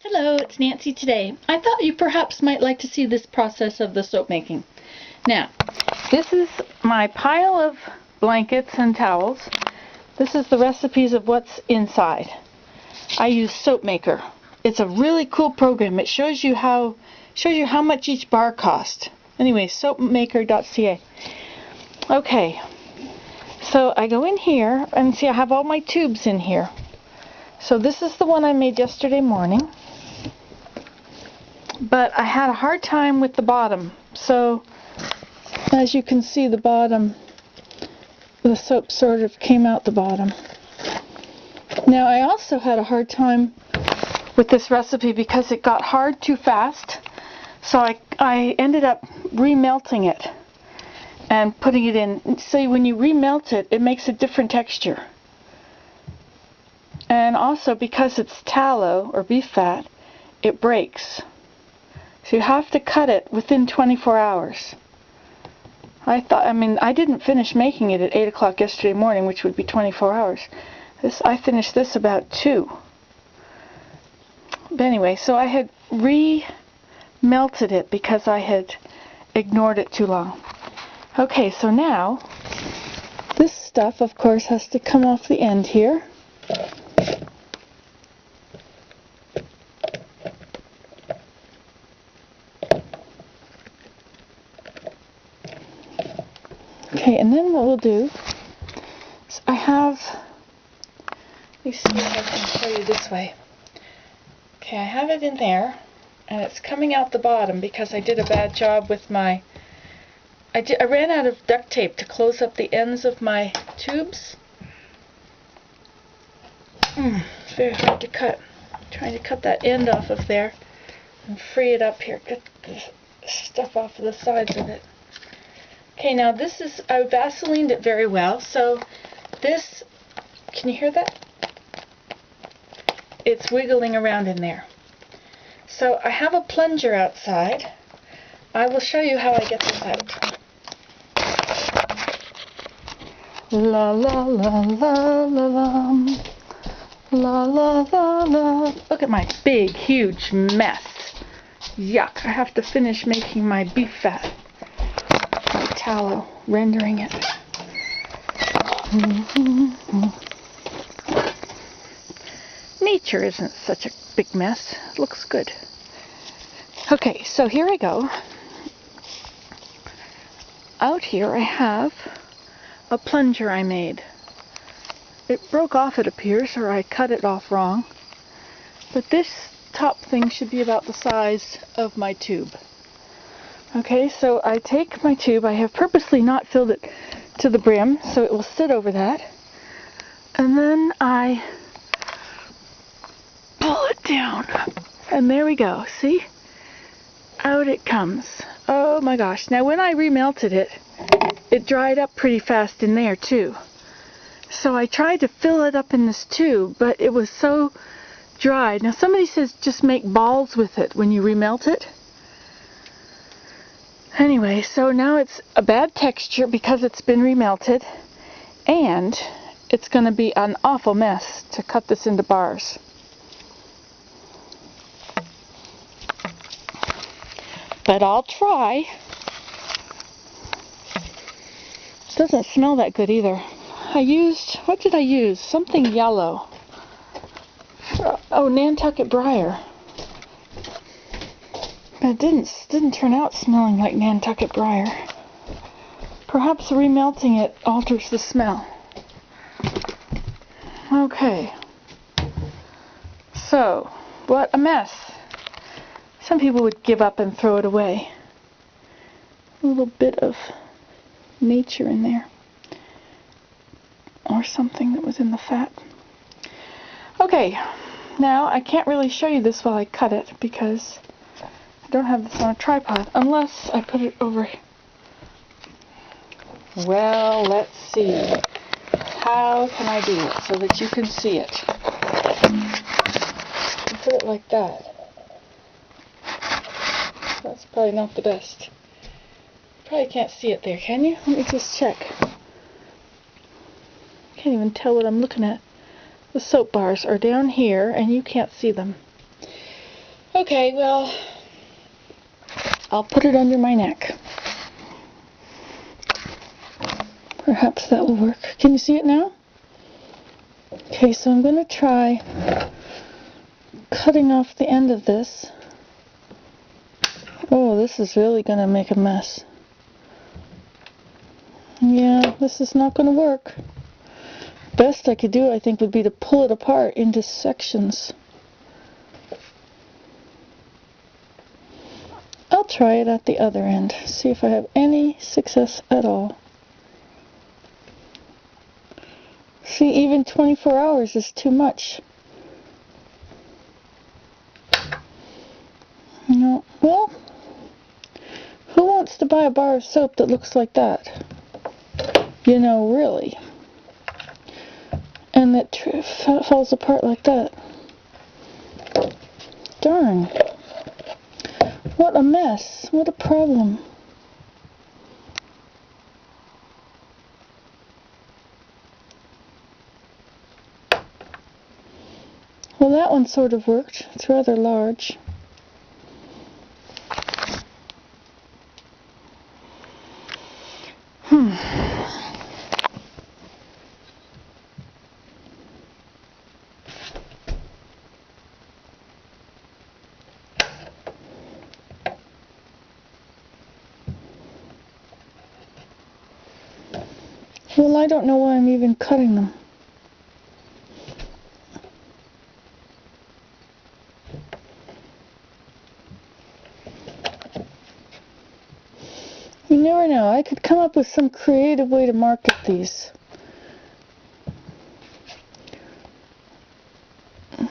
Hello, it's Nancy today. I thought you perhaps might like to see this process of the soap making. Now, this is my pile of blankets and towels. This is the recipes of what's inside. I use Soap Maker. It's a really cool program. It shows you how much each bar costs. Anyway, soapmaker.ca. Okay, so I go in here and see I have all my tubes in here. So this is the one I made yesterday morning. But I had a hard time with the bottom. So as you can see, the bottom, the soap sort of came out the bottom. Now I also had a hard time with this recipe because it got hard too fast. So I ended up remelting it and putting it in. So when you remelt it, it makes a different texture. And also because it's tallow or beef fat, it breaks. So you have to cut it within 24 hours. I didn't finish making it at 8 o'clock yesterday morning, which would be 24 hours. I finished this about 2. But anyway, so I had re-melted it because I had ignored it too long. Okay, so now, this stuff, of course, has to come off the end here. Okay, and then what we'll do is let me see if I can show you this way. Okay, I have it in there, and it's coming out the bottom because I did a bad job with I ran out of duct tape to close up the ends of my tubes. It's very hard to cut. I'm trying to cut that end off of there and free it up here. Get the stuff off of the sides of it. Okay, now I Vaselined it very well, so this, can you hear that? It's wiggling around in there. So I have a plunger outside. I will show you how I get this out. La la la la la la la la la la. Look at my big, huge mess. Yuck, I have to finish making my beef fat. Tallow, rendering it. Nature isn't such a big mess. It looks good. Okay, so here I go. Out here I have a plunger I made. It broke off, it appears, or I cut it off wrong. But this top thing should be about the size of my tube. Okay, so I take my tube. I have purposely not filled it to the brim, so it will sit over that. And then I pull it down. And there we go. See? Out it comes. Oh my gosh. Now when I remelted it, it dried up pretty fast in there too. So I tried to fill it up in this tube, but it was so dry. Now somebody says just make balls with it when you remelt it. Anyway, so now it's a bad texture because it's been remelted, and it's going to be an awful mess to cut this into bars. But I'll try. It doesn't smell that good either. What did I use? Something yellow. Oh, Nantucket Briar. But it didn't turn out smelling like Nantucket Briar. Perhaps remelting it alters the smell. Okay. So, what a mess. Some people would give up and throw it away. A little bit of nature in there. Or something that was in the fat. Okay, now I can't really show you this while I cut it because I don't have this on a tripod, unless I put it over. Well, let's see. How can I do it so that you can see it? Put it like that. That's probably not the best. Probably can't see it there, can you? Let me just check. Can't even tell what I'm looking at. The soap bars are down here, and you can't see them. Okay, well, I'll put it under my neck. Perhaps that will work. Can you see it now? Okay, so I'm going to try cutting off the end of this. Oh, this is really going to make a mess. Yeah, this is not going to work. Best I could do, I think, would be to pull it apart into sections. I'll try it at the other end, see if I have any success at all. See, even 24 hours is too much. No, well, who wants to buy a bar of soap that looks like that? You know, really. And that falls apart like that. Darn. What a mess. What a problem. Well, that one sort of worked. It's rather large. Well, I don't know why I'm even cutting them. You never know. I could come up with some creative way to market these. I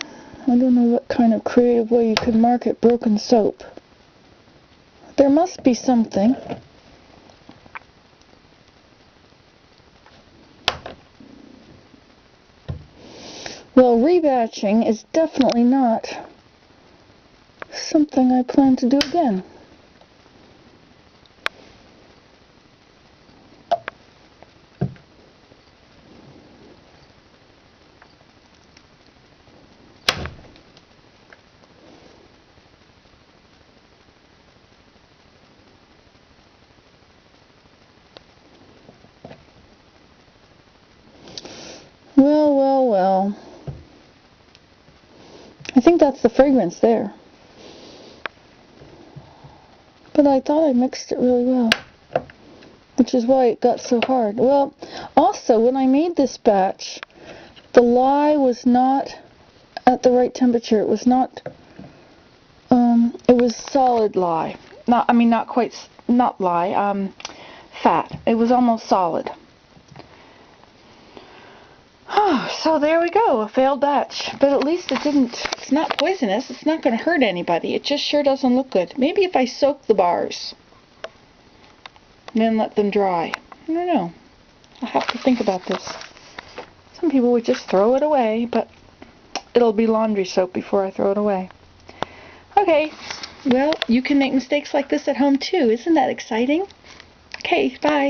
don't know what kind of creative way you could market broken soap. There must be something. Well, rebatching is definitely not something I plan to do again. Well, well, well. I think that's the fragrance there. But I thought I mixed it really well, which is why it got so hard. Well, also, when I made this batch, the lye was not at the right temperature. It was not, it was solid lye. Not lye, fat. It was almost solid. So there we go, a failed batch. But at least it's not poisonous. It's not going to hurt anybody. It just sure doesn't look good. Maybe if I soak the bars, then let them dry. I don't know. I'll have to think about this. Some people would just throw it away, but it'll be laundry soap before I throw it away. Okay, well, you can make mistakes like this at home too. Isn't that exciting? Okay, bye.